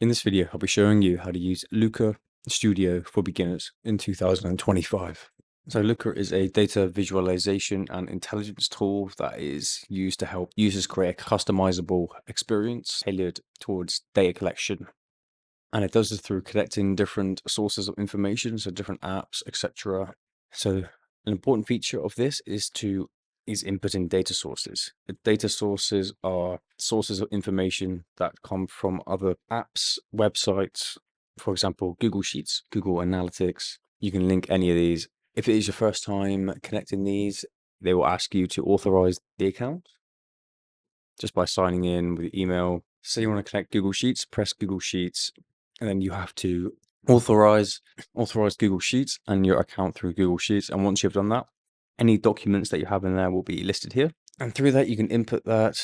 In this video, I'll be showing you how to use Looker Studio for beginners in 2025. So Looker is a data visualization and intelligence tool that is used to help users create a customizable experience tailored towards data collection. And it does this through connecting different sources of information, so different apps, etc. So an important feature of this is inputting data sources. The data sources are sources of information that come from other apps, websites, for example, Google Sheets, Google Analytics. You can link any of these. If it is your first time connecting these, they will ask you to authorize the account just by signing in with email. Say you want to connect Google Sheets, press Google Sheets, and then you have to authorize Google Sheets and your account through Google Sheets. And once you've done that, any documents that you have in there will be listed here. And through that, you can input that.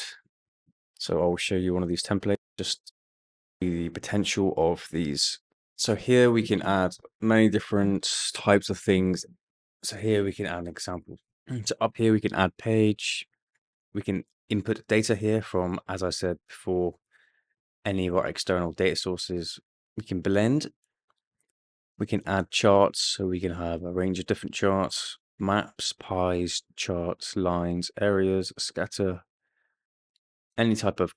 So I'll show you one of these templates, just the potential of these. So here we can add many different types of things. So here we can add an example. So up here, we can add page. We can input data here from, as I said before, any of our external data sources. We can blend. We can add charts, so we can have a range of different charts, maps, pies, charts, lines, areas, scatter, any type of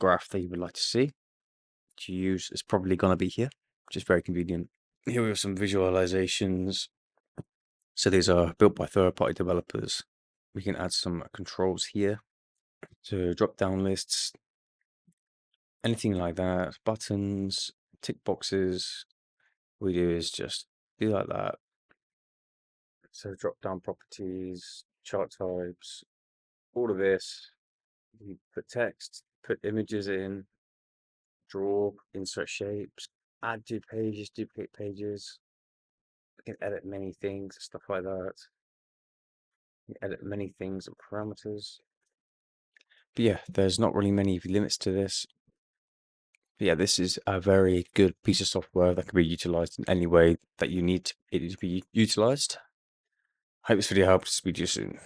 graph that you would like to see to use is probably going to be here, which is very convenient. Here we have some visualizations. So these are built by third-party developers. We can add some controls here to drop-down lists, anything like that, buttons, tick boxes. What we do is just do like that. So drop-down properties, chart types, all of this. You put text, put images in, draw, insert shapes, add to pages, duplicate pages. You can edit many things, stuff like that. You can edit many things and parameters. But yeah, there's not really many limits to this. But yeah, this is a very good piece of software that can be utilized in any way that you need it to be utilized. I hope this video helped. Speak to you soon.